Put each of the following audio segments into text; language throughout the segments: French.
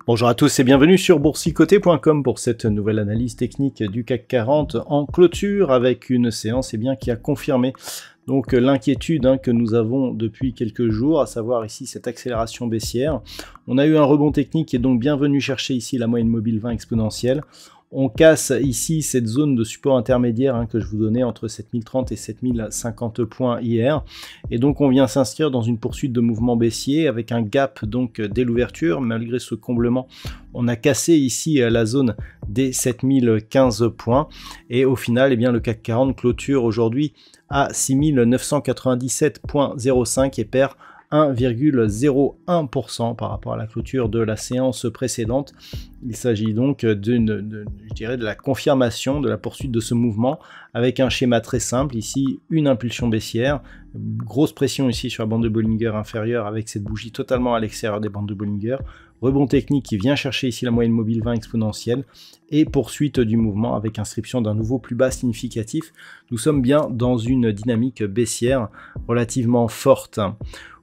Bonjour à tous et bienvenue sur boursicoté.com pour cette nouvelle analyse technique du CAC 40 en clôture avec une séance qui a confirmé donc l'inquiétude que nous avons depuis quelques jours, à savoir ici cette accélération baissière. On a eu un rebond technique et donc bienvenue chercher ici la moyenne mobile 20 exponentielle. On casse ici cette zone de support intermédiaire que je vous donnais entre 7030 et 7050 points hier. Et donc on vient s'inscrire dans une poursuite de mouvement baissier avec un gap donc dès l'ouverture. Malgré ce comblement, on a cassé ici la zone des 7015 points. Et au final, le CAC 40 clôture aujourd'hui à 6997,05 et perd 1,01% par rapport à la clôture de la séance précédente. Il s'agit donc de la confirmation de la poursuite de ce mouvement avec un schéma très simple. Ici, une impulsion baissière, grosse pression ici sur la bande de Bollinger inférieure avec cette bougie totalement à l'extérieur des bandes de Bollinger. Rebond technique qui vient chercher ici la moyenne mobile 20 exponentielle et poursuite du mouvement avec inscription d'un nouveau plus bas significatif. Nous sommes bien dans une dynamique baissière relativement forte.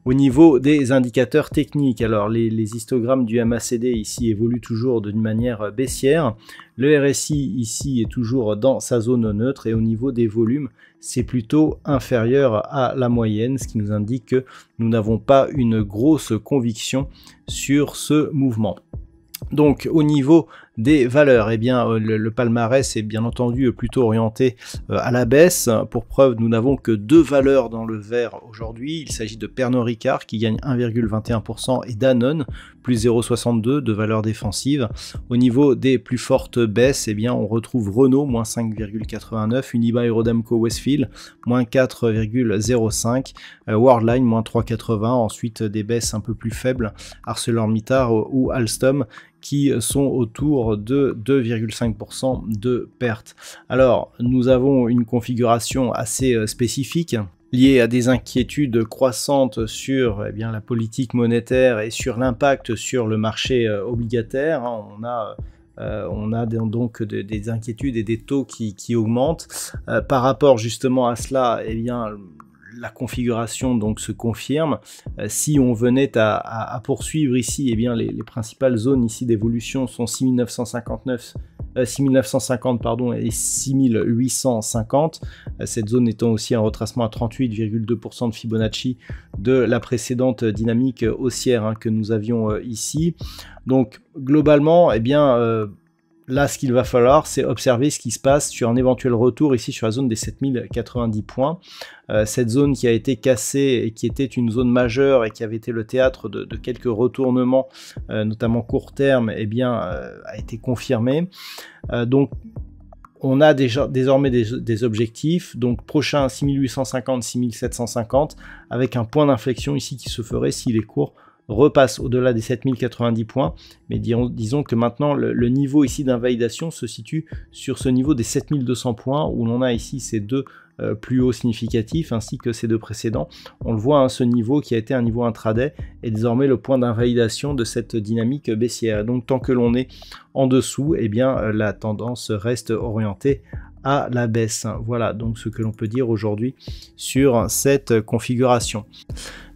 Au niveau des indicateurs techniques, alors les histogrammes du MACD ici évoluent toujours d'une manière baissière. Le RSI ici est toujours dans sa zone neutre et au niveau des volumes, c'est plutôt inférieur à la moyenne, ce qui nous indique que nous n'avons pas une grosse conviction sur ce mouvement. Donc au niveau des valeurs, le palmarès est bien entendu plutôt orienté à la baisse. Pour preuve, nous n'avons que deux valeurs dans le vert aujourd'hui. Il s'agit de Pernod Ricard qui gagne 1,21% et Danone plus 0,62 de valeur défensive. Au niveau des plus fortes baisses, on retrouve Renault moins 5,89, Unibail Rodamco Westfield moins 4,05, Worldline moins 3,80. Ensuite des baisses un peu plus faibles, ArcelorMittal ou Alstom qui sont autour de 2,5% de perte. Alors, nous avons une configuration assez spécifique liée à des inquiétudes croissantes sur la politique monétaire et sur l'impact sur le marché obligataire. On a donc des inquiétudes et des taux qui augmentent. Par rapport justement à cela, la configuration donc se confirme. Si on venait à poursuivre ici, les principales zones ici d'évolution sont 6950 et 6850. Cette zone étant aussi un retracement à 38,2% de Fibonacci de la précédente dynamique haussière que nous avions ici. Donc globalement, là, ce qu'il va falloir, c'est observer ce qui se passe sur un éventuel retour ici sur la zone des 7090 points. Cette zone qui a été cassée et qui était une zone majeure et qui avait été le théâtre de quelques retournements, notamment court terme, a été confirmée. Donc, on a désormais des objectifs. Donc, prochain 6850, 6750, avec un point d'inflexion ici qui se ferait si les cours repasse au-delà des 7090 points, mais disons que maintenant le niveau ici d'invalidation se situe sur ce niveau des 7200 points où l'on a ici ces deux plus hauts significatifs ainsi que ces deux précédents. On le voit, ce niveau qui a été un niveau intraday est désormais le point d'invalidation de cette dynamique baissière. Donc tant que l'on est en dessous, la tendance reste orientée à la baisse. Voilà donc ce que l'on peut dire aujourd'hui sur cette configuration.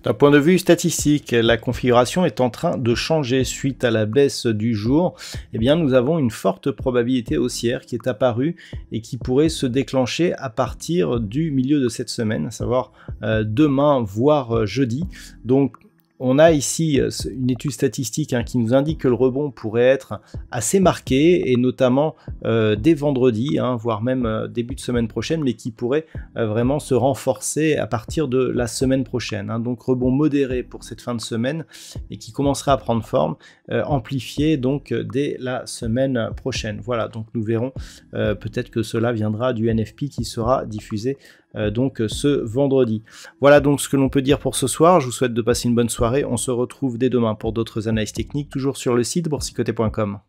D'un point de vue statistique, la configuration est en train de changer suite à la baisse du jour. Nous avons une forte probabilité haussière qui est apparue et qui pourrait se déclencher à partir du milieu de cette semaine, à savoir demain voire jeudi. Donc on a ici une étude statistique qui nous indique que le rebond pourrait être assez marqué et notamment dès vendredi, voire même début de semaine prochaine, mais qui pourrait vraiment se renforcer à partir de la semaine prochaine. Donc rebond modéré pour cette fin de semaine et qui commencera à prendre forme, amplifié donc dès la semaine prochaine. Voilà, donc nous verrons, peut-être que cela viendra du NFP qui sera diffusé donc ce vendredi. Voilà donc ce que l'on peut dire pour ce soir. Je vous souhaite de passer une bonne soirée. On se retrouve dès demain pour d'autres analyses techniques, toujours sur le site boursicoté.com.